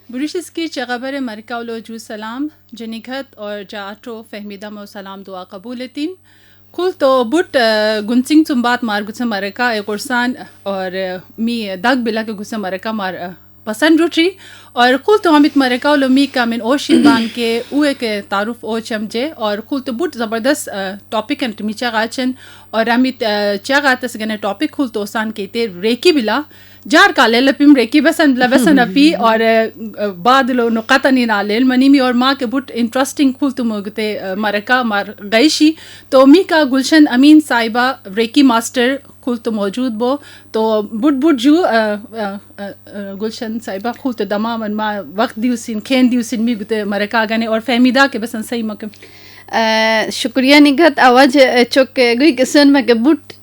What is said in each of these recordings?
بروشس کی چغبر مرکاولو جو سلام جنیکت اور جاعتو فهمیدم و سلام دعا قبولتین کل تو بوت گنسینگ تنبات مار گسم مرکا قرسان اور می دگ بلا کے گسم مرکا مار پسند روچی اور کل تو ہمت مرکاولو می کا من اوشین بان کے اوے کے تعارف او چمجے اور کل تو بوت زبردست ٹاپک انٹ می چاغاچن اور ہمت چاغاتس گنے ٹاپک کل تو سان کے تے ریکی بلا جار کا لے لپیم ریکی بسن لبسن اپی اور بعد لو نقطنی نالل منیمی اور ماں کے بوت انٹرسٹنگ کھول تو مگتے مرکا مار گئیشی تو می کا گلشن امین صاحبہ ریکی ماسٹر کھول تو موجود بو تو بوت جو گلشن صاحبہ کھول تو دما من ما وقت دیوسین کھین دیوسین می گتے مرکا گنے اور فہمیدہ کے بسن صحیح مکم شکریہ نگت آواز چوک گوی کسن میں بوت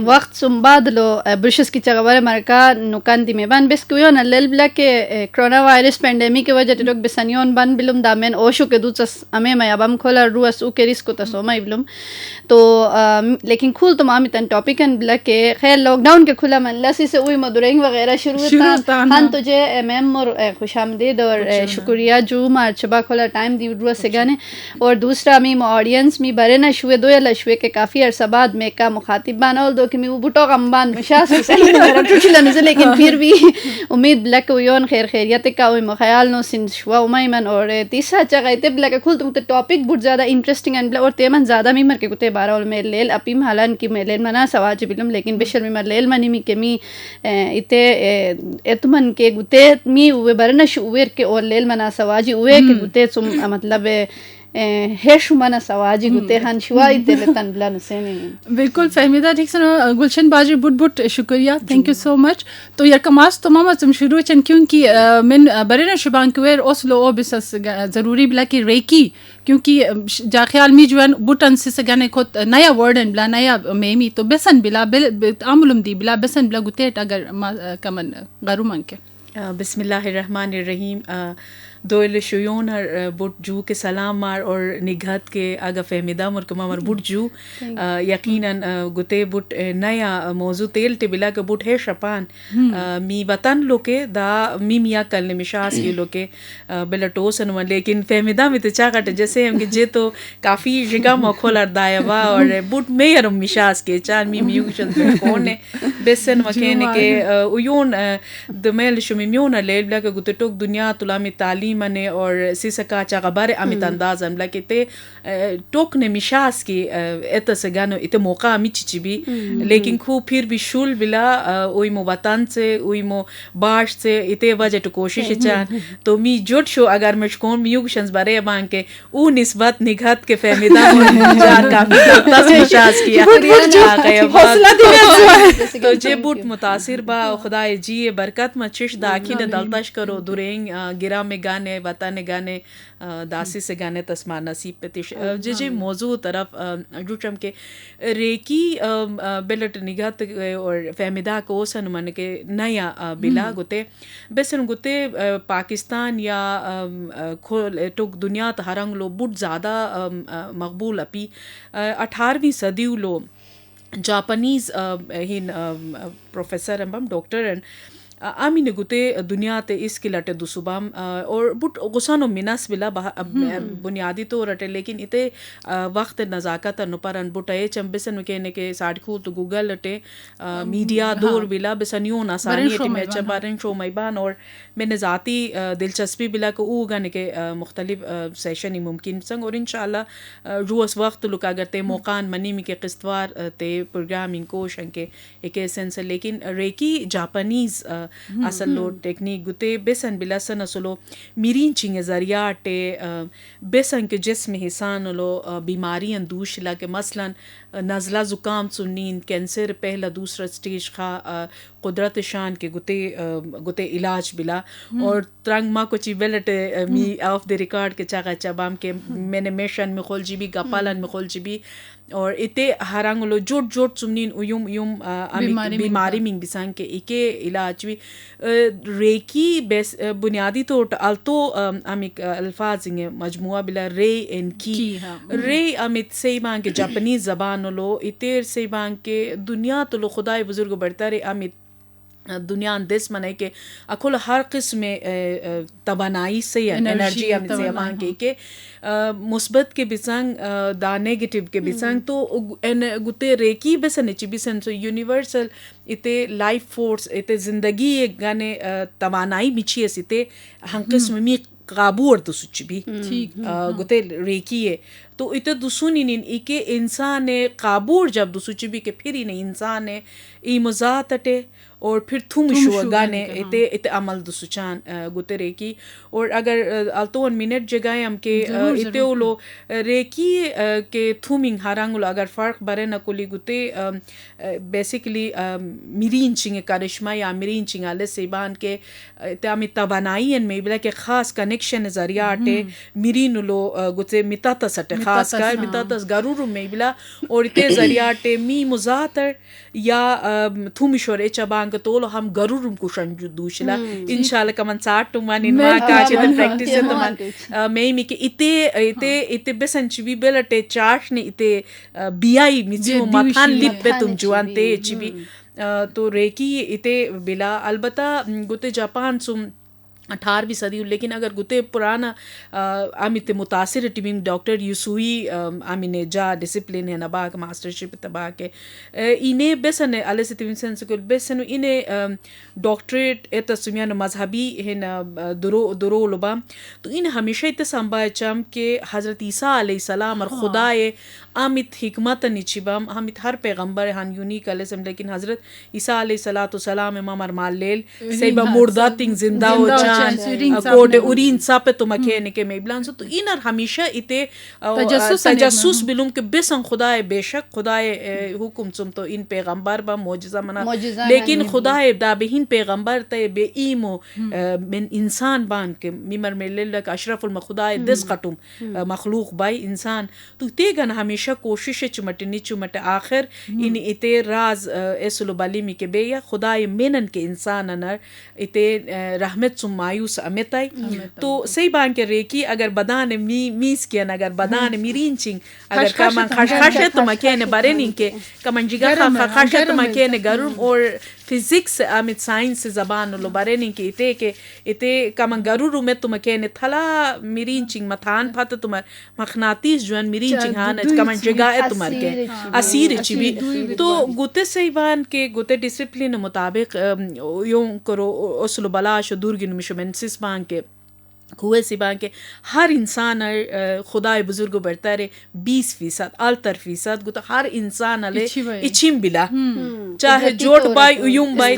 وقت سنبادلو برشس کی چغور مرکا نکان دی میبان بس کویون لل بلا کے کرونا وائرس پینڈیمی کی وجہ ٹوک بسنیون بان بلوم دامن اوشو کے دوچس امی میابام کھولا روس او کے رسکو تسو مای بلوم تو لیکن کھول تو مامی تن ٹاپکن بلا کے خیر لاک ڈاؤن کے کھلا من لسی سے اوی مدرنگ وغیرہ شروع تھا ہن تجھے میم خوش آمدید اور شکریہ جو مار چبا کھولا ٹائم دی روس سے گانے اور دوسرا می آڈینس می برے نہ شوے دو یا شوے کے کافی عرصہ بعد میں کا مخاطب بان دو کہ میں بوٹو غمبان مشاس میرا ٹوچلن لیکن پھر بھی امید بلک ویون خیر خیریت کا و خیال نو سن شوا ومن اور تیسرا چغیت بلک کھل تم ٹاپک بہت زیادہ انٹرسٹنگ ان اور تیمن زیادہ می مر کے کتے بارا اور میں لیل اپیم حالان کی میں لیل منا سواج بلم لیکن بشر می مر لیل منی می کہ می اتے اتمن کے گتے می و برنش اویر کے اور لیل منا سواجی اوے کے گتے سم مطلب ہیش منا سواجی گتے ہن شوائی تے تن بلا نسینی بالکل فہمیدہ ٹھیک سن گلشن باجی بہت شکریہ تھینک یو سو مچ تو یار کماس تو ماما تم شروع چن کیونکہ من برنا شبان کویر اوسلو او بس ضروری بلا کہ ریکی کیونکہ جا خیال می جوان بوٹن سے گانے کو نیا ورڈن بلا نیا میمی تو بسن بلا عملم دی بلا بسن بلا گتے اگر کمن غرو من کے بسم اللہ الرحمن الرحیم دوئل شیون بوٹ جو کے سلام مار اور نگہت کے آگا فہمیدہ مرکمہ مر بوٹ جو یقیناً گتے بوٹ نیا موضوع تیل تے بلا کے بوٹ ہے شپان می وطن لو کے دا می میا کل مشاس کی لو کے بلا ٹوسن ون لیکن فہمیدہ میں تے چاہتا جیسے ہم کہ جے تو کافی جگہ موکھول اردایا وا اور بوٹ میں یرم مشاس کے چان می میو چلتے کون ہے بسن وکینے کے ایون دمیل شمی میون لیل بلا کے گتے ٹوک دنیا تلامی تعلیم منے اور سیسکا چاغبار امیت انداز املا کتے ٹوک نے مشاس کی ایت سے گانو ایتے موقع امی چیچی بھی لیکن کھو پھر بھی شول بلا اوئی مو وطن سے اوئی مو باش سے ایتے وجہ تو کوشش چان تو می جوٹ شو اگر مشکون میوگ شنز بارے بان کے او نسبت نگہت کے فہمیدہ جار کافی دلتاس مشاس کیا تو جے بوٹ متاثر با خدای جی برکت مچش داکی نے دلتاش کرو درینگ گرا میں گانے وطن گانے داسی سے گانے تسما نصیب پتش جے موضوع طرف جوچم کے ریکی بلٹ نگہت اور فہمیدہ کو سن من کے نیا بلا گتے بسن گتے پاکستان یا ٹوک دنیا تہرنگ لو بوٹ زیادہ مقبول اپی 18ویں صدی لو جاپانیز ہن پروفیسر امبم ڈاکٹر آمی نگتے دنیا تے اس کی لٹے دو صبح اور بٹ غسانو مناس بلا بنیادی تو رٹے لیکن اتے وقت نزاکت نپرن بٹے چمبسن کہنے کے ساڑھ کھول تو گوگل لٹے میڈیا دور بلا بسنیون آسانی ہے میں چبارن شو میبان اور میں نے ذاتی دلچسپی بلا کو او گانے کے مختلف سیشن ہی ممکن سنگ اور انشاءاللہ روز وقت لکا کرتے موقعان منی می کے قسطوار تے پروگرامنگ کو شنکے ایک ایسنس لیکن ریکی جاپانیز اصل لو ٹیکنیک گتے بیسن بلاسن اصلو میرین چنگ ذریعہ ٹے بیسن کے جسم حسان لو بیماریاں دوش لا کے مثلا نزلہ زکام سنین کینسر پہلا دوسرا سٹیج خواہ قدرت شان کے گتے علاج بلا اور ترنگ ماں کو چی wallet me of the record کے چاگا چبام کے میں نے میشن میں خول جی بھی گپالن میں خول جی بھی اور اتے ہرانگ لو جوٹ جوٹ سمنین یوم بیماری منگ بسان کے ایکے علاج بھی ریکی بنیادی طور التو امیک الفاظ مجموعہ بلا رے ان کی رے امیت سیبان کے جاپانیز زبان لو اتیر سیبان کے دنیا تو لو خدای بزرگ بڑھتا رے امیت दुनिया दिस मने के अकुल हर किस्म तवानाई से एनर्जी हम से मान के मुस्बत के बिसंग दा नेगेटिव के बिसंग तो गुते रेकी बेसन ची बिसन सो यूनिवर्सल इते लाइफ फोर्स इते जिंदगी गाने तवानाई मिची इते हम किस्म मी काबू और तो सुच भी ठीक गुते रेकी है तो इते दुसुनी इन इके इंसान काबू जब दुसुच भी के फिर ही नहीं इंसान है ई मजात अटे और फिर थुम शुआ गाने इते इते अमल दुसुचान गुते रेकी और अगर अल्तोन मिनट जगह हम के इते ओलो रेकी के थुमिंग हारंगलो अगर फर्क बरे न कुली गुते बेसिकली मिरीन चिंग करिश्मा या मिरीन चिंग आले सेबान के इते अमित तवानाई एन में बिला के खास कनेक्शन जरिया अटे मिरीन लो गुते मितातस अटे खास कर मितातस गरुरु में बिला और इते जरिया अटे मी मुजातर या थुमिशोर एचबान के तोलो हम गरुरुम कुशन दूशला इंशाल्लाह कमन साठ तुमान इनवा का के प्रैक्टिस है तुमान मैं मी के इते बेसन चिबी बेलटे चार्ट ने इते बीआई मिजी मथान लिप पे तुम जुआनते चिबी तो रेकी इते बिला अलबत्ता गुते जापान सुम 18वीं सदी लेकिन अगर गुते पुराना आमिते मुतासिर टीमिंग डॉक्टर यूसुई आमिने जा डिसिप्लिन है नबाक मास्टरशिप तबा के इन्हें बेसन अले से तिमिसन स्कूल बेसन इन्हें डॉक्टरेट एत सुमियान मजहबी है न दुरो लुबा तो इन हमेशा इत संभाचम के हज़रत ईसा अलैहिस्सलाम और खुदाए आमित हिकमत निचिबम हमित हर पैगंबर हन यूनिक अलैहिस्सलाम लेकिन हज़रत ईसा अलैहिस्सलाम इमाम मालेल सेबा मुर्दा तिंग जिंदा हो कोडे उरीन सापे तो मकेने के मेबलान तो इनर हमेशा इते तजस्सुस बिलुम के बेसन खुदाए बेशक खुदाए हुकुम तुम तो इन पैगंबर बा मौजज़ा मना लेकिन खुदाए दाबहिन पैगंबर ते बेईमो min इंसान बान के मिमर में लक अशरफुल मखुदाए दस कटुम मखलूक बाई इंसान तो तेगन हमेशा कोशिश चुमट आखिर इन इते राज एसुल बालिमी के बेया खुदाए मेनन के इंसान अनर इते रहमत सुम मायूस अमिताई तो सही बान के रेकी अगर बदान मीस के अगर बदान मिरिंचिंग अगर कमन खशखशे तो मकेने बरेनिंग के कमन जिगा खशखशे तो मकेने गरुम और फिजिक्स अमित साइंस जबान लो बरेनिंग के इते कमन गरुरु में तुम केने थला मिरिंचिंग मथान फत तुमर मखनातीस जुन मिरिंचिंग हान कमन जगह है तुमर के असीर चिबी तो गुते सहीबान के गुते डिसिप्लिन मुताबिक यो करो उसलो बलाश दुर्गिन मिशमेंसिस बान के हुए सिबा के हर इंसान खुदाए बुजुर्ग बढ़ता रहे 20% अल्तर फीसद गुता हर इंसान अले इचिम बिला चाहे जोट बाई उयुम बाई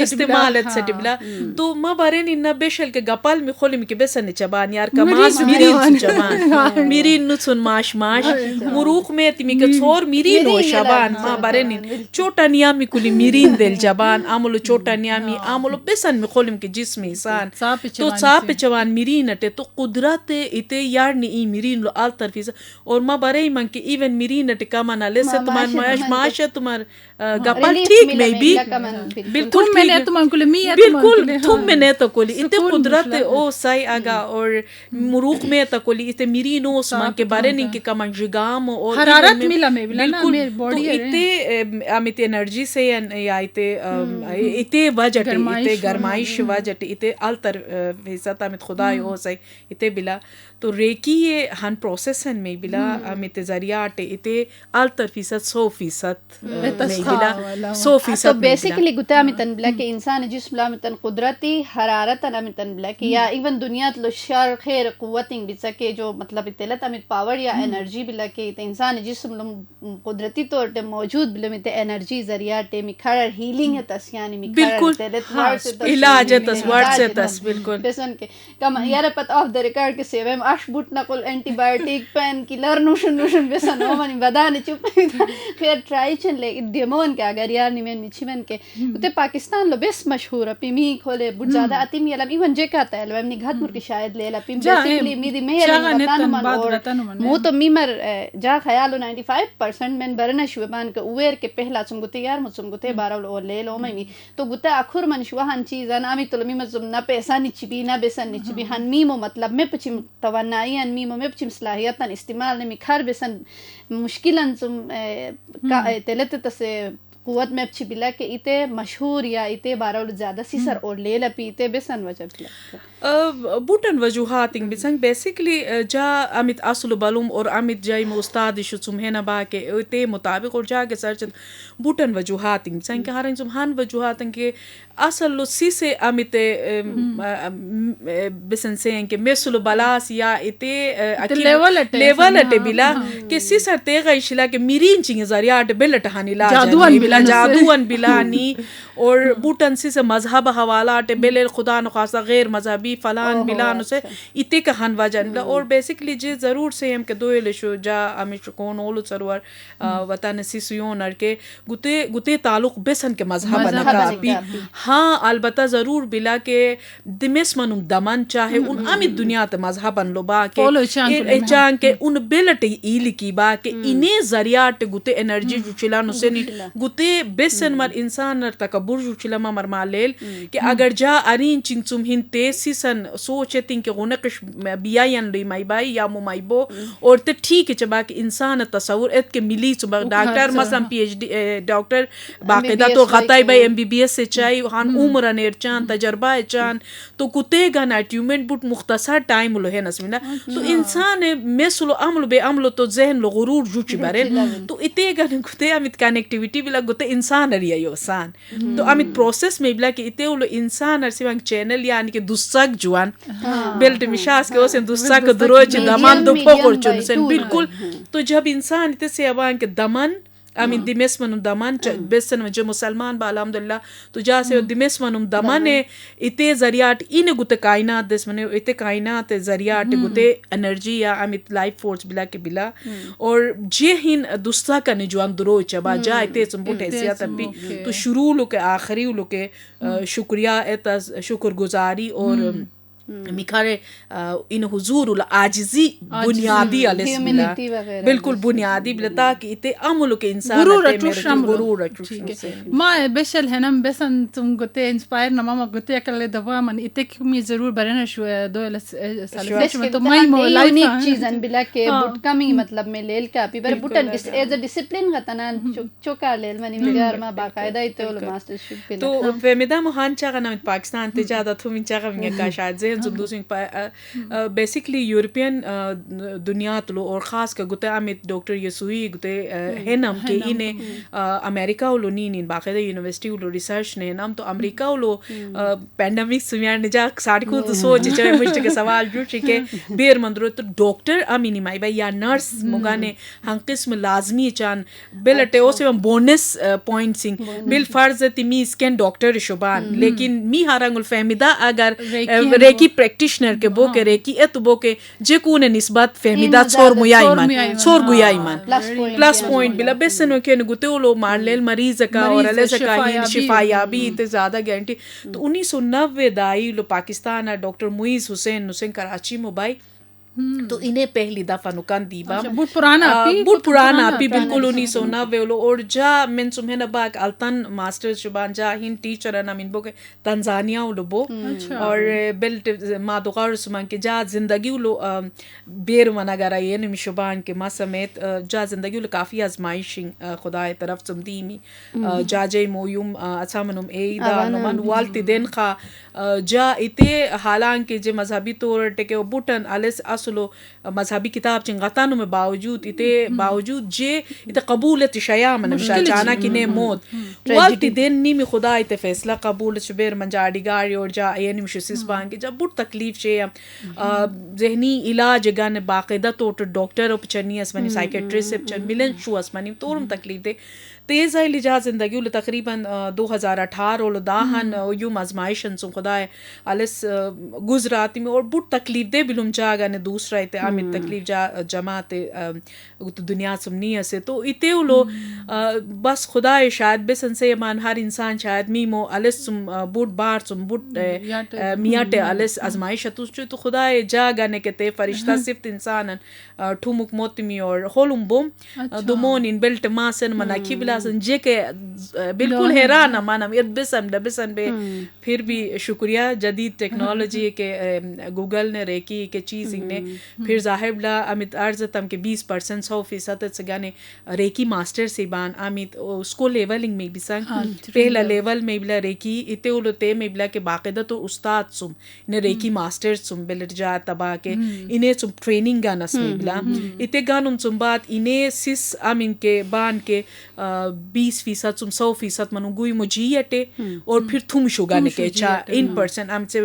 इस्तेमाल सेट बिला तो मा बारे नि न बेशल के गपाल में खोलिम के बेसन चबान यार कमास मिरीन चबान मिरीन नु सुन माश मुरुख में तिमी के छोर मिरीन हो शबान मा बारे नि छोटा नियामी कुली मिरीन दिल जबान आमलो छोटा नियामी आमलो बेसन में खोलिम के जिस्म इंसान तो साप चबान नटे तो कुदरत इते यार नी ई मिरीन लो आल तरफीस और मा बारे ही मन के इवन मिरीन नटे का मना ले से तुम्हार माश तुम्हार गपल ठीक में भी बिल्कुल मैंने तुम कुल मी बिल्कुल तुम मैंने तो कोली इते कुदरत ओ सही आगा और मुरुख में तो कोली इते मिरीन ओ मन के बारे नी के कमन जिगाम और हरारत मिला में बिला ना मेरे बॉडी है इते अमित एनर्जी से या इते वजट इते गरमाइश वजट इते आल तरफीस अमित खुदा हो सही इते बिला तो रेकी ये हन प्रोसेस में बिला अमित जरिया आटे इते आल तरफीसद 100% में बिला 100% तो बेसिकली गुता मितन बिला के इंसान जिस्म मितन कुदरती हरारत मितन बिला के या इवन दुनिया लो शर खैर कुव्वतिंग बिसा के जो मतलब इतलत अमित पावर या एनर्जी बिला के इते इंसान जिस्म कुदरती तौर पे मौजूद बिला मित एनर्जी जरिया टे मिखर हीलिंग है तस यानी मिखर इलाज है तस वर्ड से तस बिल्कुल बेसन के कम यार पत ऑफ द रिकॉर्ड के सेवे आश बुट नकुल एंटीबायोटिक पेन किलर नुशन बेसन हो मनी बदान चुप खैर ट्राई चन ले डेमोन के अगर यार निमेन मिचिमन के उते पाकिस्तान लो बेस मशहूर पिमी खोले बुट ज्यादा अतिम यलम इवन जे कहता है लम नि घात मुर के शायद लेला पिम बेसिकली मिदी मेल बतान मन मो तो मीमर जा ख्याल 95% men बरना शुबान के उवेर के पहला चुम गुते यार मुचुम गुते बारल ओ ले लो मई तो गुते अखुर मन शुहान चीज नामी तो मीम जुम ना पैसा निचबी ना बेसन निचबी हन मीमो मतलब में पचिम तवन्नाई अन मीमो में पचिम सलाहियतन इस्तेमाल ने मिखर बेसन मुश्किलन तुम का तेलत तसे قوت में अच्छी बिला के इते मशहूर या इते बारा ज़्यादा सीसर और ले ला पीते बेसन वजह बिला बूटन वजूहात इंग बिसंग बेसिकली जा अमित असलु बलुम और अमित जाई में उस्ताद शुचुम है ना बा के इते मुताबिक और जा के सर्च बूटन वजूहात इंग बिसंग के हारंग जुम हान वजूहात के असल लो सीसे अमित बिसन से के मेसुल बलास या इते लेवल अटे बिला के सीसर तेगा इशिला के मिरीन चिंग जरिया अटे बेलट हानी ला जादून बिलानी और बूटन से मजहब हवाला अटे बेले खुदा न खासा गैर मजहबी फलान बिलान से इते का हन वजन और बेसिकली जे जरूर से हम के दोले शो जा अमिश कोन ओलु सरवर वतन सिसुयोन के गुते गुते ताल्लुक बेसन के मजहब नका पी हाँ अलबत्ता जरूर बिला के दिमेस मनुम दमन चाहे उन अमित दुनिया ते मजहबन लो बा के चांग के उन बेलट इल की बा के इने जरिया टे गुते एनर्जी जुचिला नो से गुते बेसन मर इंसान नर तकबुर जुचिला मर मालेल कि अगर जा अरिन चिंचुम हिन ते सीसन सोचे तिंग के गुनकश बियायन ली माई बाई या मो माईबो और ते ठीक है चबा के इंसान तसव्वुर एत के मिली चबा डॉक्टर मसलन पीएचडी डॉक्टर बाकायदा तो गताई बाई एमबीबीएस से चाय हान उम्र नेर चान तजर्बा चान तो कुते गन अट्यूमेंट बुट मुख्तसर टाइम लो है नसमिना तो इंसान मेसलो अमल बे अमल तो जहन लो गुरूर जुच बारे तो इते गन कुते अमित कनेक्टिविटी बिला गुते इंसान रिया यो सान तो अमित प्रोसेस में बिला के इते लो इंसान अर सिवांग चैनल यानी के दुस्सक जुआन बेल्ट मिशास के ओसे दुस्सक दरोच दमन दो पोकोर चुनसन बिल्कुल तो जब इंसान इते से अबान के दमन आमीन दिमेस मनुम दमन बेसन में जो मुसलमान बा अल्हम्दुलिल्लाह तो जा से दिमेस मनुम दमन इते जरियाट इन गुते कायनात देस मने इते कायनात जरियाट गुते एनर्जी या अमित लाइफ फोर्स बिला के बिला और जे हिन दुस्सा का निजवान दुरो चबा जा इते संबुट हैसियत अभी तो शुरू लो के आखिरी लो के शुक्रिया एता शुक्रगुजारी और मिखारे इन हुजूर उल आजिजी बुनियादी अलस्मिला बिल्कुल बुनियादी बिलता कि इते अमल के इंसान गुरूर अचुश मां बेशल हनम बेसन तुम गुते इंस्पायर न मामा गुते अकले दवा मन इते मी जरूर बरना शो दो साल तो माई मो यूनिक चीजन बिला के बुट कमी मतलब में लेल का पी बर बुटन एज अ डिसिप्लिन गतना चोका लेल मनी मिगर मा बाकायदा इते ओल मास्टरशिप पे तो फेमिदा मोहन चागा न पाकिस्तान ते ज्यादा तुम चागा में का शायद बेसिकली यूरोपियन दुनिया तलो और ख़ास का गुते अमित डॉक्टर यसुई गुते है नाम के इने अमेरिका उलो नी बाकायदा यूनिवर्सिटी उलो रिसर्च ने नाम तो अमेरिका उलो पैंडेमिक सुमियार ने जा साड़को तो सोच चाहे मुझे के सवाल जुट के बेर मंदरो तो डॉक्टर अमीनी माई भाई या नर्स मुगाने हम किस्म लाजमी चान बिल अटे ओसे बोनस पॉइंट सिंग बिल फर्ज तिमी स्कैन डॉक्टर शुबान लेकिन मी हारंगुल फहमिदा अगर रेकी प्रैक्टिशनर के बो के रेकी एत बो के जे कोने निस्बत फहमिदा छोर गुया ईमान प्लस पॉइंट बिला बेसन के गुते लो मारलेल मरीज का और अले से का ही शिफायाबी इते ज्यादा गारंटी तो 1990 दाई लो पाकिस्तान डॉक्टर मुईज हुसैन कराची मोबाई तो इन्हें पहली दफा नुकान दीबा बुट पुराना आपी बिल्कुल 1990 लो और जा मैं सुमहे न बाग अल्तन मास्टर शुबान जा हिन टीचर है ना मिन बो के तंजानिया उलो बो और बेल्ट मादुगार सुमान के जा जिंदगी उलो बेर मनागरा ये निम शुबान के मा समेत जा जिंदगी उलो काफी आजमाइशिंग खुदाए तरफ सुमदीमी जा जे मोयुम अच्छा मनुम एदा नुमान वालती दिन खा जा इते हालांकि जे मजहबी तौर टेके बुटन अलिस असलो मजहबी किताब चिंगातानु में बावजूद जे इते कबूलत शया मन चाना कि ने मौत वालती दिन नी में खुदा इते फैसला कबूल शुबेर मंजाड़ी गाड़ी और जा यानी मुशसिस बांगे जब बुट तकलीफ छे जहनी इलाज गन बाकायदा तौर डॉक्टर उपचनी असमनी साइकियाट्रिस्ट से मिलन शु असमनी तौरम तकलीफ दे तेज है लिजा जिंदगी उल तकरीबन 2018 उल दाहन यूम आजमाइशन सु खुदाए अलिस गुजराती में और बुट तकलीफ दे बिलुम जागा ने दूसरा इते आमिर तकलीफ जा जमाते तो दुनिया सुमनी से तो इते उलो बस खुदाए शायद बेसन से मान हर इंसान शायद मीमो अलिस सुम बुट बार सुम बुट मियाटे अलिस आजमाइश तो खुदाए जागा ने कहते फरिश्ता सिर्फ इंसान ठुमुक मोतमी और होलुम बोम दुमोन इन बेल्ट मासन मनाकी बिला आसन जे के बिल्कुल हैरान मानम ये बिसन बे फिर भी शुक्रिया जदीद टेक्नोलॉजी के गूगल ने रेकी के चीज़ ने फिर जाहिर बला अमित अर्ज तम के 20% 100% से गाने रेकी मास्टर से बान अमित उसको लेवलिंग में भी संग पहला लेवल में बिला रेकी इते उलते में बिला के बाकायदा तो उस्ताद सुम ने रेकी मास्टर सुम बिलट जा तबा के इन्हें सुम ट्रेनिंग गाना में बिला इते गानुम सुम बात इन्हें सिस अमिन के बान के 20% सुम 100% मनु गुई मुझी अटे और फिर तुम शुगाने के चा इन पर्सन आम से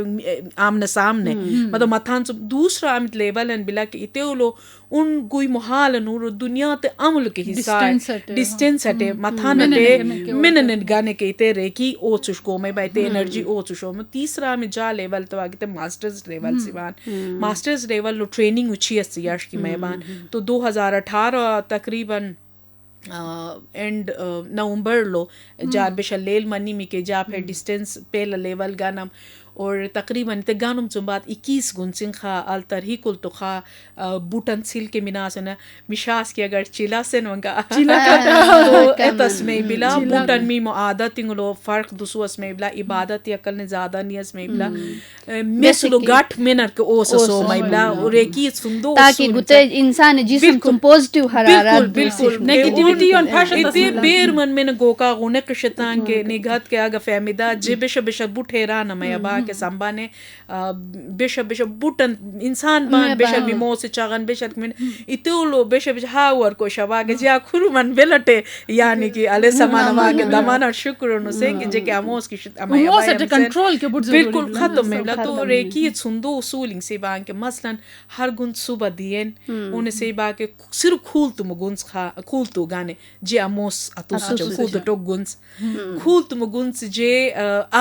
आमने सामने मतलब मथान सुम दूसरा अमित लेवल एन बिला के इते उलो उन गुई मोहाल नूर दुनिया ते अमल के हिस्सा डिस्टेंस हटे मथान ते मिनन गाने के इते रेकी ओ चुशको में बाइते एनर्जी ओ चुशो में तीसरा में जा लेवल तो आगे ते मास्टर्स लेवल सिवान मास्टर्स लेवल लो ट्रेनिंग उची अस्याश की मेहमान तो 2018 तकरीबन एंड नवंबर लो जार बेशलेल मनी में के जा फिर डिस्टेंस पहला लेवल गानम और तकरीबन ते गानुम चुम्बात 21 गुनसिंग खा अल्तर ही कुल तो खा बूटन सिल के मिनास ना मिशास की अगर चिला से नंगा चिला तो एतस में बिला बूटन मी मुआदत इंगलो फर्क दुसुस में बिला इबादत या कल ने ज्यादा नियस में बिला मेसलो गाठ मेनर के ओसो में बिला और एक ही सुंदो ताकि गुते इंसान जिस्म तुम पॉजिटिव हरारत बिल्कुल नेगेटिविटी ऑन फैशन इते बेर मन में गोका गुने के शैतान के निगहत के आगा फहमिदा जे बेश बुठेरा न मैं के संबाने बेश बुटन इंसान बान बेश बिमो से चागन बेश में इतोलो बेश हावर को शवा के जा खुरु मन बेलटे यानी कि अले समानवा के दमाना शुक्र न से कि जे के अमोस की अमोस एट कंट्रोल के बुट बिल्कुल खत्म में तो रेकी सुंदो उसूलिंग से बान के मसलन हर गुण सुबह दियन उन से बा के सिर्फ खूल तुम गुंस खा खूल तो गाने जे अमोस अतुस खूल तो टोक गुंस खूल तुम गुंस जे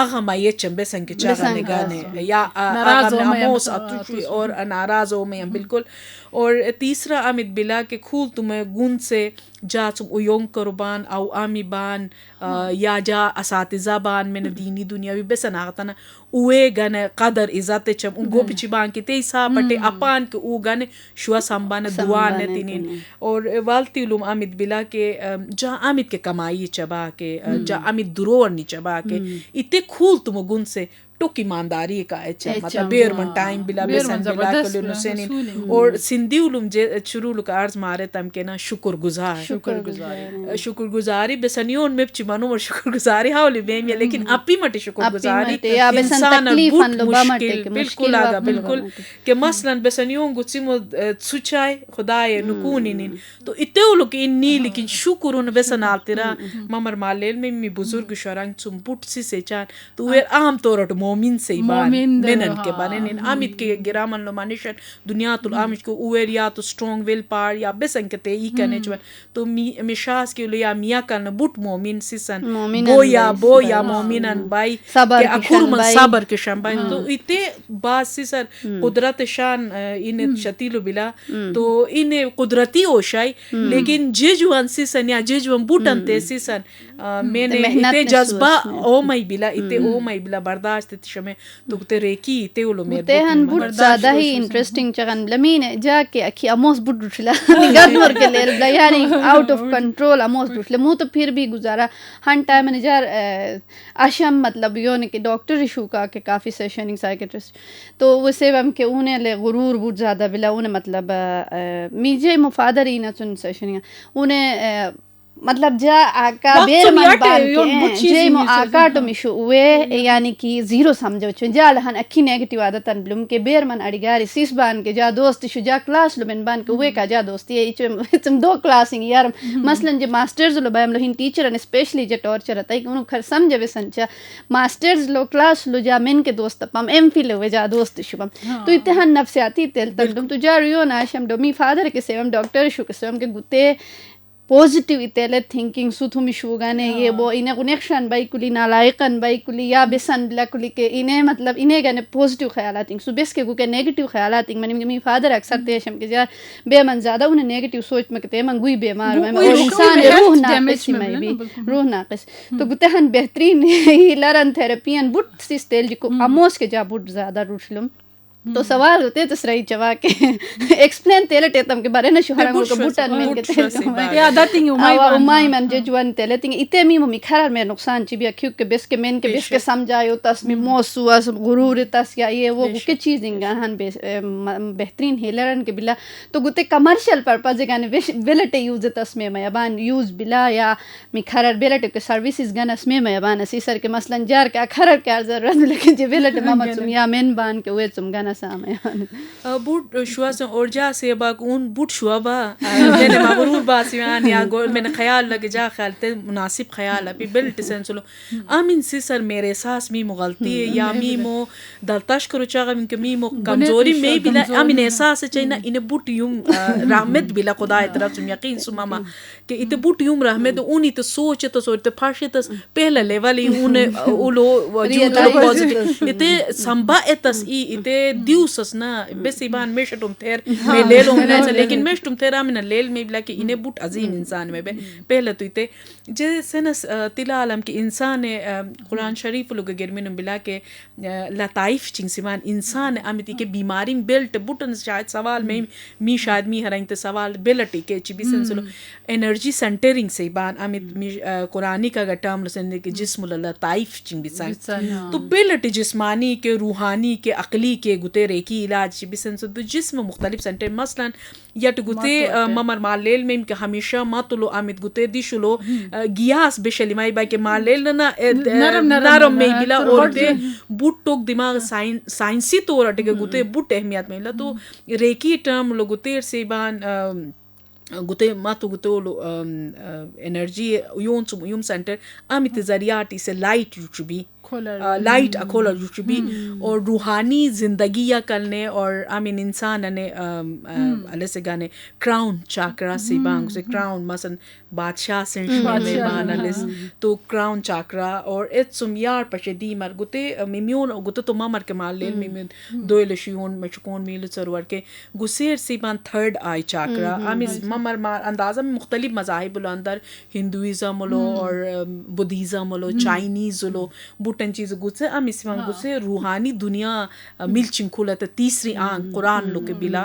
आगा माये चंबे संग के चागा गाने या अमोस अतुश और नाराज हो में बिल्कुल और तीसरा अमित बिला के खूल तुम्हें गुण से जा तुम उयोंग कुर्बान आउ आमी बान या जा असातिज़ा बान मैंने दीनी दुनिया भी बेसन आता ना उए गने कदर इज़्ज़त चम उनको पिछी बान के ते सा पटे अपान के उ गने शुआ संबान दुआ ने तिनिन और वालती उलूम अमित बिला के जा अमित के कमाई चबा के जा अमित दुरोर नी चबा के इतने खूल तुम गुण से टुक ईमानदारी का अच्छा मतलब बेर मन टाइम बिला बेसन बिला को नुसेनिन और सिंधी उलूम जे शुरू लुक अर्ज मारे तम के ना शुक्रगुजारी बेसनियों में चिमानो और शुक्रगुजारी हावली बेम ये लेकिन अपी मटे शुक्रगुजारी इंसान बहुत मुश्किल बिल्कुल आगा बिल्कुल के मसलन बेसनियों गुचिमो सुचाय खुदाए नुकूनिन तो इते उलुक इन्नी लेकिन शुक्र उन बेसन आलतेरा ममर मालेल में मी बुजुर्ग शरंग चुम पुट से चान तो वे आम तौर मोमिन से बान मेनन के बाने निन अमित के गिरामन लो मानिशन दुनिया तुल आमित को उएर या तो स्ट्रांग विल पार या बेसन के ते ई कने चवन तो मिशास के लिया मिया कन बुट मोमिन सिसन बो या मोमिनन बाई के अखुर मन सबर के शंबाई तो इते बात सिसन कुदरत शान इन शतीलो बिला तो इन कुदरती ओशाई लेकिन जे जुआन सिसन या जे जुआन बुटन ते सिसन मैंने इते जज्बा ओ मई बिला इते ओ मई बिला बर्दाश्त शमे तो ते रेकी ते उलो मेर ते हन बुट ज्यादा ही इंटरेस्टिंग चगन लमीने जाके अखी अमोस बुट उठला निगत मोर के ले यानी आउट ऑफ कंट्रोल अमोस उठले मु तो फिर भी गुजारा हन टाइम ने जार आशम मतलब यो ने के डॉक्टर इशू का के काफी सेशनिंग साइकियाट्रिस्ट तो वो से हम के उने ले गुरूर बुट ज्यादा बिला उने मतलब मीजे मुफादर ही ना सुन सेशनिंग उने मतलब जा आका बेर मन बान के जे मो आका तो मिशु वे यानी कि जीरो समझो छ जा लहन अखी नेगेटिव आदतन ब्लूम के बेर मन अड़िगारी सिस बान के जा दोस्त शु जा क्लास लो बेन बान के वे का जा दोस्ती ये तुम दो क्लासिंग यार मसलन जे मास्टर्स लो बायम लो हिन teacher and specially J torture है तई उन खर समझ वे संचा मास्टर्स लो क्लास लो जा मेन के दोस्त पम एमफिल वे जा दोस्त शुभम तो इतहन नफसियाती तेल तक तुम तो जा रियो ना शम दो मी फादर के सेवम डॉक्टर शु के सेवम के गुते पॉजिटिव इतेले थिंकिंग सुथुम शुगाने ये वो इन्हें कनेक्शन बाई कुली नालायकन बाई कुली या बेसन बिला कुली के इन्हें मतलब इन्हें गने पॉजिटिव ख्यालात थिंग सुबह के गुके नेगेटिव ख्यालात थिंग मनी मेरी फादर अक्सर तेशम के यार बेमन ज्यादा उन्हें नेगेटिव सोच में के मन गुई बीमार में और इंसान रूह नाकिस में भी रूह नाकिस तो गुते हन बेहतरीन ही लरन थेरेपी एंड बुट सिस तेल जिको अमोस के जा बुट ज्यादा रुचलम तो सवाल होते तो सही जवा के एक्सप्लेन तेले टेतम के बारे न शुहरा को बुटन में के तेल या दातिंग उमाई मन जे जुन तेले तिंग इते मी मम्मी खरार में नुकसान चिबिया क्यों के बेस के मेन के बेस के समझायो तस में मोसुआ सब गुरूर तस या ये वो के चीज इंगा हन बेहतरीन हेलरन के बिला तो गुते कमर्शियल पर्पस गाने बेलटे यूज तस में मयाबान यूज बिला या मी खरार बेलटे के सर्विसेज गनस में मयाबान असी सर के मसलन जार के खरार के जरूरत लेकिन जे बेलटे मामा तुम या मेन बान के वे तुम गना बुट शुआ से ओरजा से बाकून बुट शुआ बा मैंने मगरूर बासियान या मैंने ख्याल लगे जा ख्याल ते मुनासिब ख्याल है बिल्ट सेंसलो आमिन से सर मेरे सास मी मुगलती है या मी मो दलताश करो चागा मिन के मी मो कमजोरी में बिला आमिन एहसास चाहिए इन्हें बुट यूं रहमत बिला खुदा तरफ से यकीन सुमामा कि इते बुट यूं रहमत उन इते सोच तो फाशे तो पहला लेवल उन उलो वजूद पॉजिटिव इते संभा एतस इते दिवसस ना बेसिबान मेशटुम थेर में ले लो ना लेकिन मेशटुम थेरा में लेल में बिला कि इन्हें बुट अजीम इंसान में बे पहले तो इते जैसे न तिला आलम के इंसान कुरान शरीफ लोग गिरमिन बिला के लताइफ चिंगसिमान इंसान अमिति के बीमारी बेल्ट बुटन शायद सवाल में मी शायद मी हराइन ते सवाल बेलटी के चिबिसन सुलो एनर्जी सेंटरिंग से बान अमित मी कुरानी का टर्म रसने के जिस्म लताइफ चिंगबिसान तो बेलट जिस्मानी के रूहानी के अकली के गुते रेकी इलाज चिबिसन सो तो जिस्म मुख्तलिफ सेंटर मसलन यट गुते ममर मालेल में के हमेशा मातुलो अमित गुते दिशुलो गियास बेशलिमाई बाई के मालेल ना नरम में बिला और दे बुट टोक दिमाग साइंसी तौर अटके गुते बुट अहमियत में ला तो रेकी टर्म लो गुते से बान गुते मातु गुतो एनर्जी यूम सेंटर अमित जरियाटी से लाइट यूचबी लाइट अखोलर यूचबी और रूहानी जिंदगी या करने और आमीन इंसान ने अले से गाने क्राउन चाकरा से बांग से क्राउन मसन बादशाह से में बानलिस तो क्राउन चाकरा और इत्सुम यार पशेदी मर गुते मिम्यून गुते तो मामर के माल लेल मिम्यून दोयल शियोन मचकोन मील सरवर के गुसेर से बान थर्ड आई चाकरा आमीन मामर मार अंदाज़ा में मुख्तलिफ मज़ाहिब लो अंदर हिंदुइज़म लो और बुद्धिज़्म लो चाइनीज़ लो बुटन चीज़ गुस्से अमिसवां गुस्से रूहानी दुनिया मिलचिंग खुला तो तीसरी आंख कुरान लो के बिला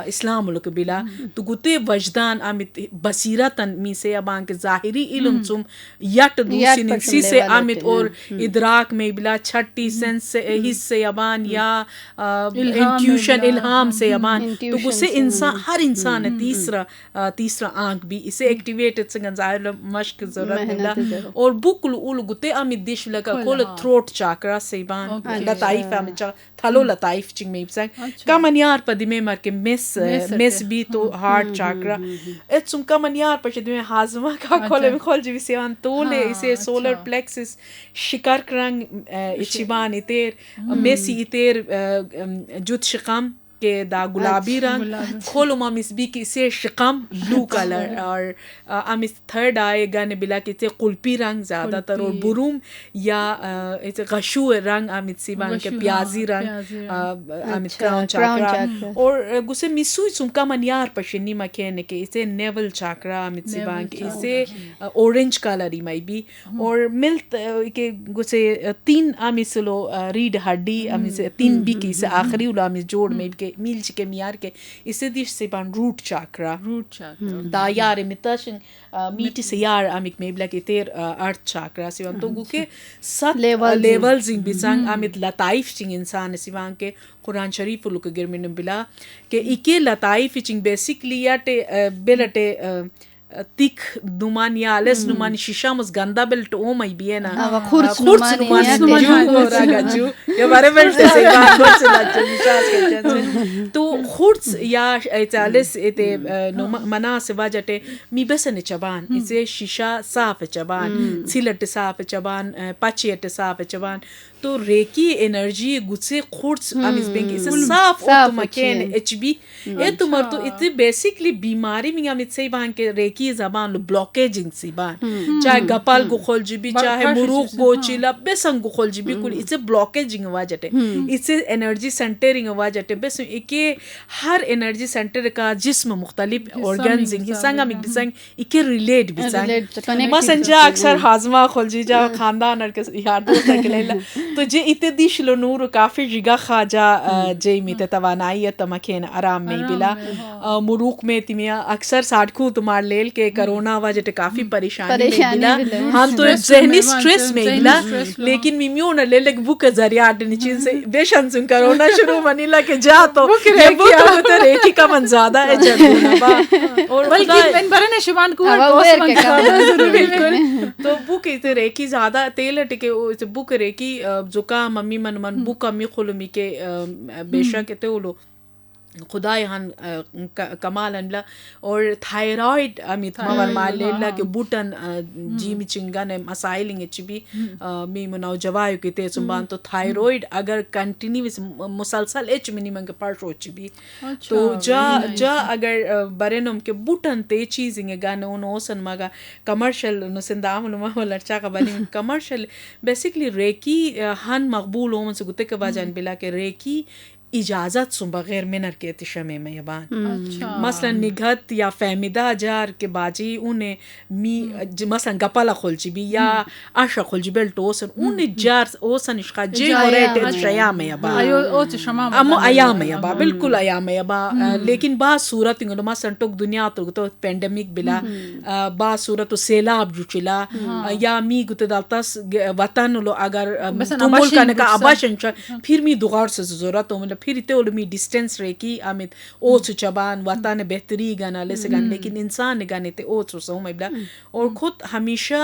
इस्लाम लो के बिला तो गुते वजदान अमित बसीरतन मी से अबान के ज़ाहिरी इल्म तुम यट दूसरी निसी से अमित और इदराक में बिला छठी सेंस से हिस्से अबान या इंट्यूशन इल्हाम से अबान तो गुस्से इंसान हर इंसान है तीसरा आंख भी इसे एक्टिवेटेड से गंजायर मश्क ज़रूरत मिला और बुकल उल गुते अमित दिश लगा खोल थ्रोट चाकरा से बान लताइफ अमित थलो लताइफ चिंग में इब्सा कमनियार पदिमे मर के मिस भी तो हार्ट चाकरा इत्सुम कमनियार पशदिमे हाजमा का खोले में खोल जीवी सेवान तोले इसे सोलर प्लेक्सिस शिकार रंग इचिबान इतेर मेसी इतेर जुत शिकम के दा गुलाबी रंग खोलो मामिस भी कि इसे शिकम ब्लू कलर और अमिस थर्ड आए गाने बिला कि इसे कुल्पी रंग ज़्यादातर और बुरूम या इसे गशू रंग अमित सिबान के प्याजी रंग अमित क्राउन चाकरा और गुस्से मिसुई सुमका मनियार पशनी मकेने के इसे नेवल चाकरा अमित सिबान के इसे ऑरेंज कलर ही माई भी और मिल्क के गुस्से तीन अमिसलो रीड हड्डी अमिस तीन भी की इसे आखिरी उला अमिस जोड़ में के मील के मियार के इसे दिश से बान रूट चाकरा दा यार मिताशन मीटी से यार अमिक में ब्लैक इतेर अर्थ चाकरा सिवान तो गुके सत लेवल्स इन बिसांग अमित लताइफ चिंग इंसान सिवान के कुरान शरीफ लुक गिरमिन बिला के इके लताइफ चिंग बेसिकली याटे बेलटे तिक नुमान या अलेस नुमान शीशा मस गंदा बेल्ट ओ मई बिए ना खुर्च नुमान जो रागा जो ये बारे में से बात से लाच निशास के तो खुर्च या अलेस इते मना से वाजटे मी बसने चबान इसे शीशा साफ चबान सिलट साफ चबान पाचियट साफ चबान तो रेकी एनर्जी गुस्से खुर्च अमिस बेंक इसे साफ ओ तो मकेन एचबी ए तुमर तो इते बेसिकली बीमारी में अमित से बांग के रेकी रेकी ज़बान लो ब्लॉकेजिंग सी बान चाहे गपाल गुखोल जिबी चाहे मुरुख गोचिला बेसंग गुखोल जिबी कुल इसे ब्लॉकेजिंग हुआ जटे इसे एनर्जी सेंटरिंग हुआ जटे बेस इके हर एनर्जी सेंटर का जिस्म मुख्तलिफ ऑर्गन्स हिस्सा मिक बिसंग इके रिलेट बिसंग मसंजा अक्सर हाजमा खोल जी जा खानदान और के यार दोस्त के लेला तो जे इते दिश लो नूर काफी जिगा खाजा जे मिते तवानाई तमखेन आराम में बिला मुरुख में तिमिया अक्सर साडखू तुम्हार लेल के कोरोना हुआ जटे काफी परेशानी में बिला हम तो ज़हनी स्ट्रेस में बिला लेकिन मिमियो न ले लेक बुक जरिया निचिन से बेशन सुन कोरोना शुरू मनीला के जा तो ये बुक तो रेकी का मन ज्यादा है जब और बल्कि मैं बरने शुमान को बिल्कुल तो बुक इते रेकी ज्यादा तेल टिके इते बुक रेकी जुका मम्मी मन बुक कमी खुलमी के बेशक ते उलो खुदा यहाँ कमाल अनला और थायराइड अमित मवर मालेला के बूटन जी मिचिंगा ने मसाइलिंग चिबी मी मनाओ जवायु के ते सुबान तो थायराइड अगर कंटिन्यूस मुसलसल एच मिनिमम के पर हो चिबी तो जा अगर बरेनम के बूटन ते चीजिंग गाने उनो सन मगा कमर्शियल नो सिंदाम नो मा लड़चा का बनी कमर्शियल बेसिकली रेकी हन मकबूल हो मन से गुते के बाजान बिला के रेकी इजाज़त सुन बगैर मिनर के तिशमे में यबान मसलन निगत या फहमिदा जार के बाजी उन्हें मी मसलन गपाला खोलची भी या आशा खोलची बेल टोसन उन्हें जार ओसन इश्का जे मोरेटे शया में यबान आयो ओ चशमा अमो आया में यबा बिल्कुल आया में यबा लेकिन बा सूरत इंगलो मसलन टोक दुनिया तो पेंडेमिक बिला बा सूरत तो सेलाब जुचिला या मी गुते दालतास वतन लो अगर तुमुल करने का आबाशन फिर मी दुगार से जरूरत हो फिर इते ओलमी डिस्टेंस रेकी अमित ओ चबान वतन बेहतरी गाना ले से गान लेकिन इंसान गाने ते ओ सो मैबला और खुद हमेशा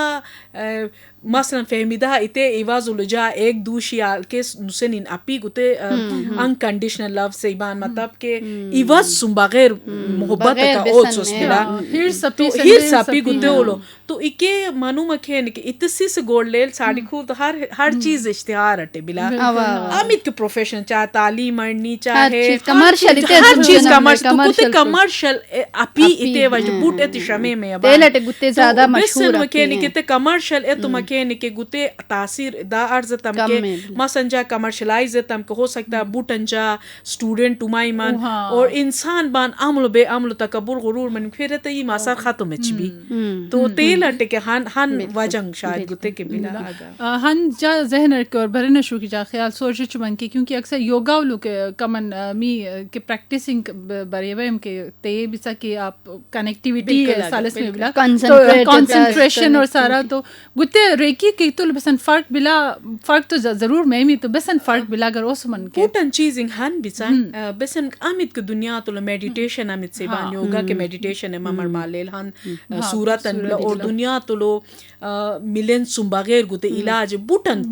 मसलन फहमिदा इते इवाजुल जा एक दूशिया के नुसन इन अपी गुते अनकंडीशनल लव से इबान मतलब के इवाज सुन बगैर मोहब्बत का ओ सोसला हिर सपी गुते ओलो तो इके मानू मखेन के इतसी से गोल लेल साड़ी खूब तो हर चीज इश्तिहार अटे बिला अमित के प्रोफेशन चाहे तालीम मरनी चाहे कमर्शियल हर चीज कमर्शियल गुते कमर्शियल अपी इते वज बूट एत शमे में तेल अटे गुते ज्यादा मशहूर मखेन के कमर्शियल ए तो मखेन के गुते तासीर दा अर्ज तम के मसंजा कमर्शियलाइज तम के हो सकता है बूटंजा स्टूडेंट टुमाई मन और इंसान बान अमल बे अमल तकब्बुर गुरूर मन फिर त ई मासर खत्म में छिबी तो तेल अटे के हन वजंग शायद गुते के बिला आगा हन जा जहन के और भरने शु की जा ख्याल सोच चुमन की क्योंकि अक्सर योगा लोग कमन मी के प्रैक्टिसिंग बरेवे के ते बिसा के आप कनेक्टिविटी सालस में बिला कंसंट्रेशन और सारा तो गुते रेकी के तो बसन फर्क तो जरूर में भी तो बसन फर्क बिला अगर उस मन के पुटन चीजिंग हन बिसन बसन अमित के दुनिया तो मेडिटेशन अमित से बान योगा के मेडिटेशन है ममर मालेल हन सूरत और दुनिया तो लो मिलन सुम बगैर गुते इलाज बुटन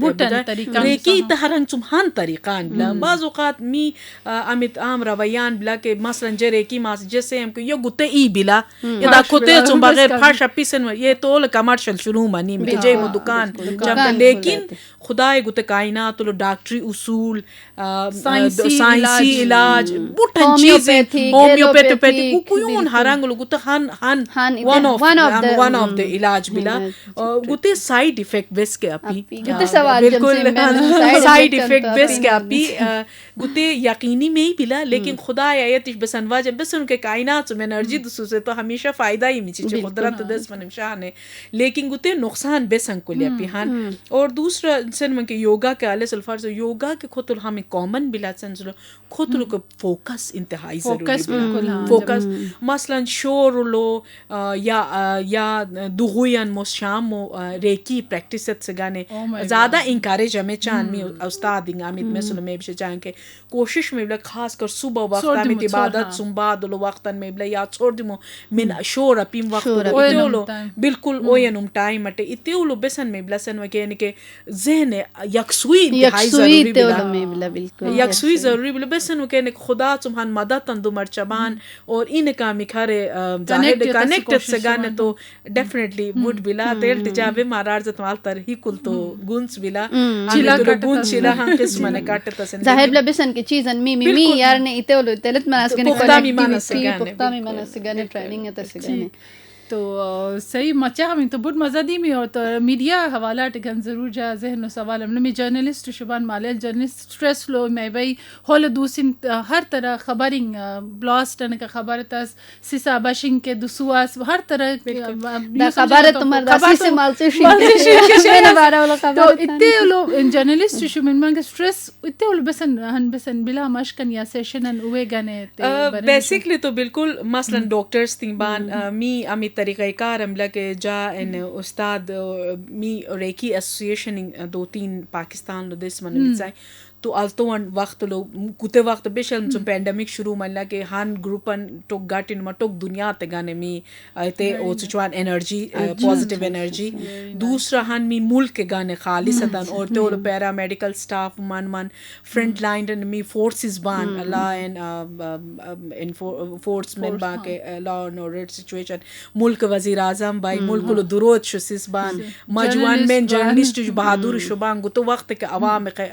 तरीका रेकी तहरंग सुम हन तरीकान बिला बाज औकात मी अमित आम रवैयान बिला के मसलन जे रेकी मास जैसे हम को यो गुते ई बिला यदा कुते सुम बगैर फाश पिसन ये तो कमर्शियल शुरू मनी के जे दुकान जब लेकिन खुदाए गुते कायनात तो डॉक्टरी उसूल साइंसी इलाज बुटन चीजें होम्योपैथी कुकुयून हरंग गुते हन वन ऑफ द इलाज बिला गुते साइड इफेक्ट बेस के अपी बिल्कुल साइड इफेक्ट बेस के अपी गुते यकीनी में ही बिला लेकिन खुदा आयत बसनवा जब बस उनके कायनात में एनर्जी दुसु से तो हमेशा फायदा ही मिची कुदरत दस मन शान है लेकिन गुते नुकसान बेसन को ले अपी हन और दूसरा सन में के योगा के आले सल्फर से योगा के खुद हमें कॉमन बिला सेंस खुद को फोकस इंतहाई जरूरी फोकस मसलन शोर लो या दुगुयन मोशाम रेकी प्रैक्टिस से गाने ज़्यादा इंकरेज हमें चान में उस्ताद अमित में सुन में भी चान के कोशिश में खास कर सुबह वक्त में इबादत सुनबाद लो वक्तन में बला या छोड़ दिमो मिन शोर अपीम वक्त इतेलो बिल्कुल ओयनुम टाइम अटे इतेलो बेसन में ब्लसन वके के ज़हन यकसुई जरूरी बिला बिल्कुल यकसुई जरूरी बिला बेसन वके ने खुदा तुम्हान मदद तंदु मरचबान और इनका मिखारे जाहिर कनेक्टेड से गाने तो डेफिनेटली वुड बिला तेल तिजाबे मारार जतमाल तरही कुल तो गुंस बिला चिला गुंस चिला हम किस्म ने काटते तसन जाहिर बिला बेसन की चीज मी यार ने इतेलो तेलत मनास के ने पुख्ता मी मनस के गाने ट्रेनिंग है तरसे गाने तो सही मचा हम तो बहुत मज़ा दी में और तो मीडिया हवाला टिकन ज़रूर जा जहन सवाल हमने में जर्नलिस्ट शुबान माले जर्नलिस्ट स्ट्रेस लो में भाई हॉल दूसरी हर तरह खबरिंग ब्लास्ट का खबर तस सिसा बशिंग के दुसुआस हर तरह खबर है तुम्हारे दासी से मालसे मैंने बारह वाला तो खबर इतने लो जर्नलिस्ट शुबान में के स्ट्रेस इतने लो बसन बिला मशकन या सेशन उवे गने बेसिकली तो बिल्कुल मसलन डॉक्टर्स थिंबान मी अमी तरीक़ाकार अमला के जा इन उस्ताद मी रेकी एसोसिएशन 2-3 पाकिस्तान लो दिस मन बिचाई तो अल्तोवन वक्त लो कुते वक्त बेशल जो पैंडेमिक शुरू मनला के हान ग्रुपन टोक गाटिन मटोक दुनिया ते गाने मी ते ओ चुवान एनर्जी पॉजिटिव एनर्जी दूसरा हान मी मुल्क के गाने खालिसतन और तो पैरा मेडिकल स्टाफ मन फ्रंट लाइन मी फोर्सेस बान ला इन फोर्स में बा के लॉ एंड ऑर्डर सिचुएशन मुल्क वजीर आजम भाई मुल्क लो दुरोत शुसिस बान मजवान में जर्नलिस्ट बहादुर शुबान तो वक्त के अवाम के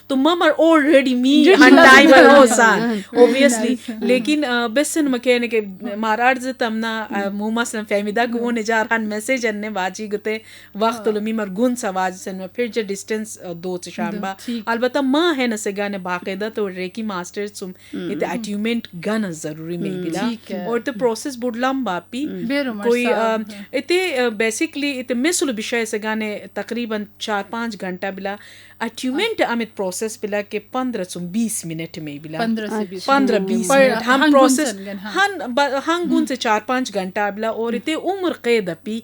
तो ममर ऑलरेडी मी हन टाइम रोसान ऑब्वियसली लेकिन बेसन मकेने के मारार्ज तमना मुमसन फैमिदा को ने जार हन मैसेज ने बाजी गते वक्त लो मीमर गुन सवाज सन फिर जे डिस्टेंस दो शांबा अलबत्ता मां है न से गाने बाकायदा तो रेकी मास्टर सुम इते अट्यूमेंट गन जरूरी में बिला और तो प्रोसेस बुड लंबा पी कोई इते बेसिकली इते मिसल विषय से गाने तकरीबन 4-5 घंटा बिला अट्यूमेंट अमित प्रोसेस बिला के 15 से 20 मिनट में बिला 15-20 मिनट हम प्रोसेस हन गुन से 4-5 घंटा बिला और इते उम्र कैद अपी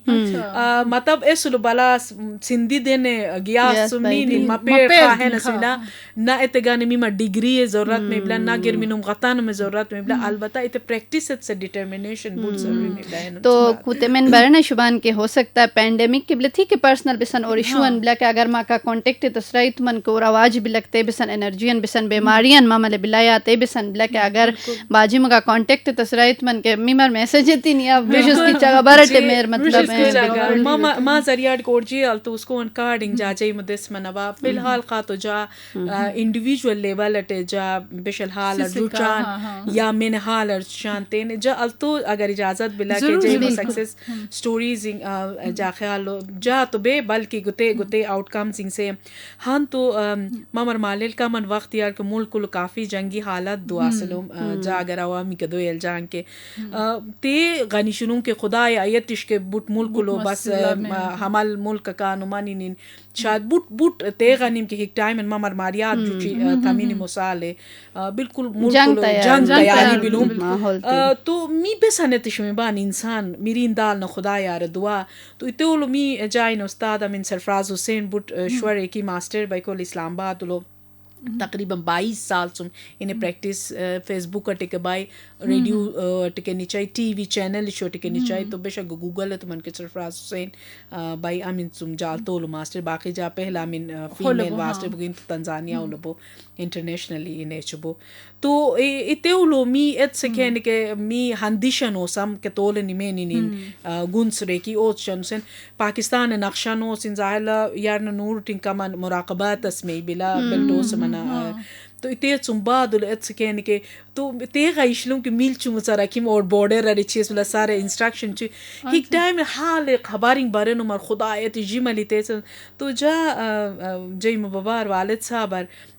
मतलब एसुल बला सिंधी देने गया सुनी नी मपे है नसिला ना इते गाने मी डिग्री जरूरत में बिला ना गिर मिनुम गतान में जरूरत में बिला अलबत्ता इते प्रैक्टिस से डिटरमिनेशन बहुत जरूरी में बिला तो कुते में बरना शुबान के हो सकता है पैंडेमिक के बिला थी के पर्सनल बिसन और इशून बिला के अगर मां का कांटेक्ट तसरा मन को आवाज भी लगते बिसन एनर्जियन बिसन बीमारियन मामले बिलाया ते बिसन बिला के अगर बाजी मगा कांटेक्ट तसराइत मन के मीमर मैसेज इतनी नहीं अब विशेष की जगह बरटे मेर मतलब है मां जरिया कोर्जी अल तो उसको कार्डिंग जाजे मदस मनवा फिलहाल का तो जा इंडिविजुअल लेवल अटे जा बिशल हाल रुचान या मेन हाल शांते ने जा अल तो अगर इजाजत बिला के जे सक्सेस स्टोरीज जा ख्याल जा तो बे बल्कि गुते गुते आउटकम्स से हाँ तो ममर मालिल का मन वक्त यार के मुल्क को काफ़ी जंगी हालत दुआ सलूम जा अगर आवामी के दो एलजान के ते गनीशुनों के खुदा आयत इश्के बुट मुल्क लो बस हमल मुल्क का नुमानी नीन शायद बुट ते गनीम के एक टाइम ममर मारियात जुची तमीनी मुसाले बिल्कुल मुल्क लो जंग तैयारी बिलूम तो मी बेसने तिशमे बान इंसान मिरीन दाल न खुदा यार दुआ तो इते लो मी जाइन उस्ताद अमीन सरफराज हुसैन बुट श्वर की मास्टर बाइकोल इस्लामाबाद लो तकरीबन 22 साल सुम इन्हें प्रैक्टिस फेसबुक का टिके बाई रेडियो टिके नीचे टीवी चैनल शो टिके नीचे तो बेशक गूगल है तो मन के सरफराज हुसैन बाई आमिन सुम जाल तो लो मास्टर बाकी जा पहला Amini female master बुगिन Tanzania उलबो internationally इन्हें चुबो तो इते उलो मी एत से कहने के मी हंदिशन हो सम के तोले निमे निन गुंस रेकी ओ चनसन पाकिस्तान नक्शा नो सिंजाहला यार नूर टिंका मन मुराकबात अस्मे बिला बेल्टोस तो इते चुंबादुल एत से कहने के तो ते गाइशलुम के मिल चुम सारा किम और बॉर्डर रे चीज वाला सारे इंस्ट्रक्शन च एक टाइम हाल खबरिंग बारे नो मर खुदा एत जिमली ते तो जा जय मुबार वालिद साहब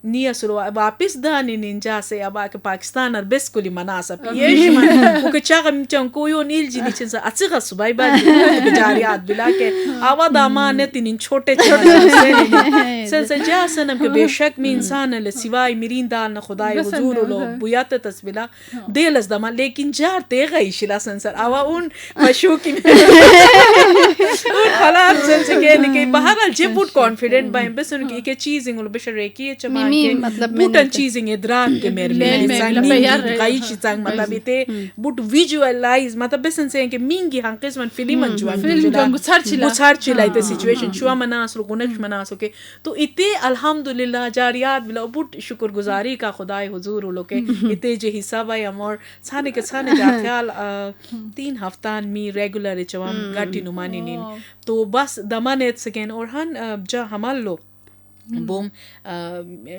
निया सुरो वापस दानी निंजा से अब आके पाकिस्तान और बेस कुली मना सब ये मन को चागा मिचन को यो नील जी नीचे से अच्छी सुबाई बात बेचारी आद बिला के आवा दामान तीन छोटे छोटे से जा सनम के बेशक में इंसान ले सिवाय मिरीन दाल न खुदाई हुजूर लो बुयात तस्बिला देलस दमा लेकिन जार ते गई शिला संसार आवा उन मशूकी खलास से के बहरहाल जे बुट कॉन्फिडेंट बाय बस उनकी एक चीजिंग लो बेशर रेकी चमा के मतलब बुटन चीजिंग इदराक के मेरे में सांगी गई चिंग मतलब इते बुट विजुअलाइज मतलब बेसन से के मिंगी हंकेस मन फिल्म गुछार चिला इते सिचुएशन छुआ मना सो गुनक्ष मना सो के तो इते अल्हम्दुलिल्लाह जारियात बिला बुट शुक्रगुजारी का खुदाई हुजूर लो के इते जे हिसाब है अमर साने के साने जा ख्याल 3 हफ्ता मी रेगुलर चवम गाटी नुमानी नीन तो बस दमानेत सकेन और हन जा हमल लो بوم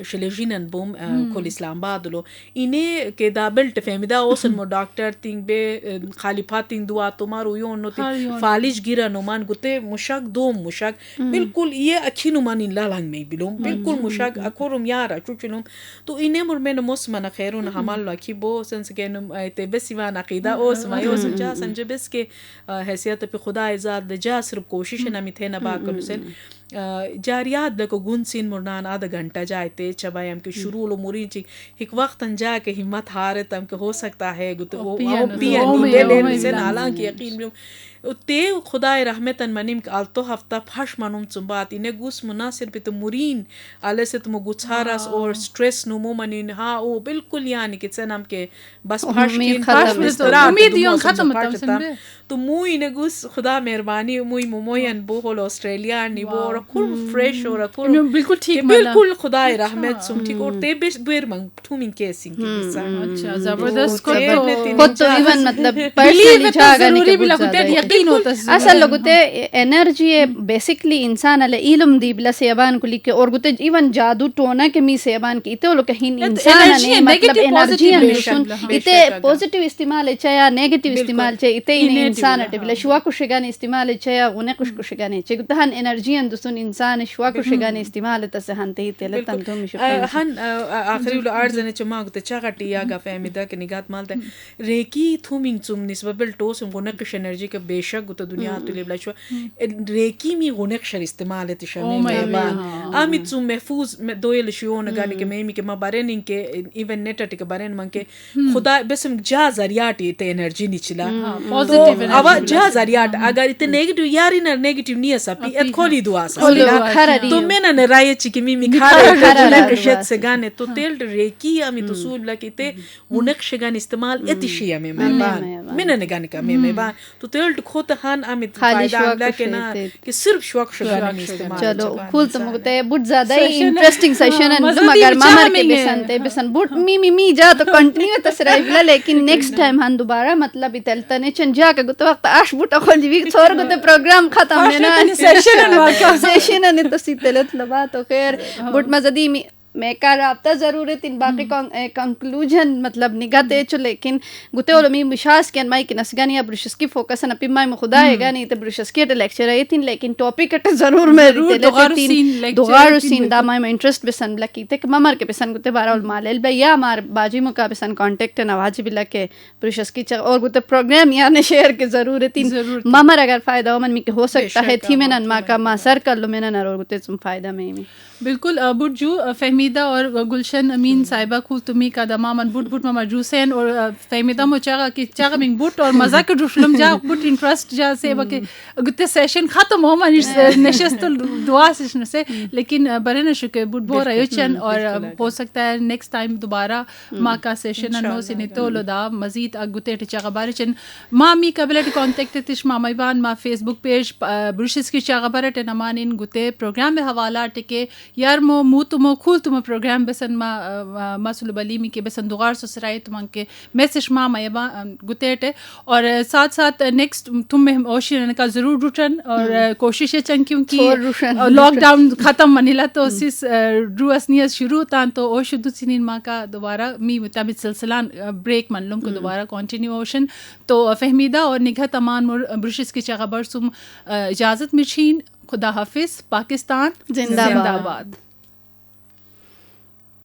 شلجینن بوم کل اسلام آباد لو اینه که دابلت فهمیدا اوسن مو دکتر تینگ به خالیفات تینگ دوا تمارو یون نو فالج گیرا نو مان گوته مشک دوم مشک بالکل یه اکینو مان این لالنگ می بیلوم بالکل مشک اکورم یارا چوچنم تو اینه مر من موس من خیرون حمال لکی بو سنس گنم ته بسیوان عقیده اوس ما یوس جا سنج بس که حیثیت په خدای ذات د جا صرف کوشش نمی थे ना बात करूँ से जारियात लको गुन सीन मुरनान आधा घंटा जाते चबाई हम के शुरू लो मुरी ची एक वक्त अंजा के हिम्मत हारे तम के हो सकता है गुत ओ पिया ले से नाला की यकीन ते खुदाए रहमतन मनिम आलतो हफ्ता फश मनुम चुबात इने गुस मुनासिर पे तो मुरीन आले से तुम गुछारस और स्ट्रेस नुमो मनिन हाँ ओ बिल्कुल यानी कि हम के बस फश उम्मीद यूं खत्म तम तो मुई इने गुस खुदा मेहरबानी मुई मोयन बो होल ऑस्ट्रेलिया नि बो और कुल फ्रेश और कुल बिल्कुल ठीक बिल्कुल खुदाए रहमत सुम ठीक और ते बेर मंग ठुमिन केसिंग के अच्छा जबरदस्त को तो इवन मतलब पर्सनली जागा नहीं बिला कुते असल लोगुते एनर्जी बेसिकली इंसान अले इल्म दी बिला सेबान कुली के और गुते इवन जादू टोना के मी सेबान की इते लोग कहीं इंसान ने मतलब एनर्जी सुन इते पॉजिटिव इस्तेमाल है या नेगेटिव इस्तेमाल है इते इन इंसान अटे बिला शुवा कुशगाने इस्तेमाल है या उन्हें कुछ कुशगाने चे गुतहन एनर्जी अंदुसुन इंसान शुवा कुशगाने इस्तेमाल तसे हनते इते लतन तो मिश हन आखिरी लो आर्जने चमा गुते चागटी यागा फहमिदा के निगात मालते रेकी थुमिंग चुम निस्बल टोसम गुनक एनर्जी के बेशक गुत दुनिया तुले बला शो रेकी मी गुनक शर इस्तेमाल है तशमे में आमित चुम महफूज में दोयल शियोन गाने के मेमी के मबारेन इनके इवन नेट के बारेन मन के खुदा बसम जा जरियाटी ते एनर्जी निचला पॉजिटिव एनर्जी अब जा जरियाट अगर इते नेगेटिव यारी ना नेगेटिव नहीं सपी एत खोली दुआ तो मैं ना राय चिकी मी खारे कशत से गाने तो तेल रेकी आमी तो सूल बला के गुनक शगान इस्तेमाल एतिशिया में मैं ने गाने का मैं बा तो तेल खोत हन आमित फायदा बला के ना कि सिर्फ शौक शगान इस्तेमाल चलो कुल तो मुगते बुट ज्यादा ही इंटरेस्टिंग सेशन है मगर मामर के बेसन बुट मी जा तो कंटिन्यू तसराई बला लेकिन नेक्स्ट टाइम हम दोबारा मतलब इतल तने चंजा के गुत वक्त आश बुट खोल वी छोर गुते प्रोग्राम खत्म है ना सेशन ने तो सीतलत लबा तो खैर बुट मजदी मैं का राब्ता ज़रूरत इन बाकी कंक्लूजन मतलब निगाते चो लेकिन गुते और मी मिशास के माई की नसगानी अब ब्रुशस की फोकस न पिमाई में खुदा हैगा नहीं तो ब्रुशस के लेक्चर है तीन लेकिन टॉपिक के जरूर मैं तीन दोगार सीन दा माई में इंटरेस्ट बेसन बला की थे ममर के बेसन गुते बारा उल मालेल बे या मार बाजी मुका बेसन कांटेक्ट नवाजी बिला के ब्रुशस की और गुते प्रोग्राम या ने शेयर के जरूरत तीन ममर अगर फायदा हो मन में हो सकता है थी में मा का मा सर कर लो मैंने न गुते तुम फायदा में बिल्कुल बुटजू फहमीदा और गुलशन अमीन साहिबा खूल तुम्ही का दमामन बुट बुट मामा जूसेन और फहमीदा मुचागा कि चागा मिंग बुट और मजा के जुशलम जा बुट इंटरेस्ट जा से बके गुते सेशन खत्म हो मन नशस्त दुआ से लेकिन बरे न शुके बुट बोर आयोजन और हो सकता है नेक्स्ट टाइम दोबारा मां का सेशन नो से तो लोदा मजीद गुते चागा बारचन मामी कबले कांटेक्ट तिश मामाईबान मा फेसबुक पेज ब्रुशस की चागा बारट नमान इन गुते प्रोग्राम में हवाला टिके यार मो मु तुम खूल तुम प्रोग्राम बसन मा मसुल बलीमी के बसन दुगार ससराय तुम के मैसेज मा मयबा गुतेटे और साथ साथ नेक्स्ट तुम में ओशन का जरूर रुटन और कोशिश चन क्योंकि लॉकडाउन खत्म मनिला तो सिस रुअसनियत शुरू तान तो ओ शुद्ध सिनिन मा का दोबारा मी मुताबिक सिलसिला ब्रेक मनलुम को दोबारा कंटिन्यू ओशन तो फहमीदा और निगहत अमान ब्रुशस की चगबर सुम इजाजत मिशीन खुदा हाफिज पाकिस्तान जिंदाबाद।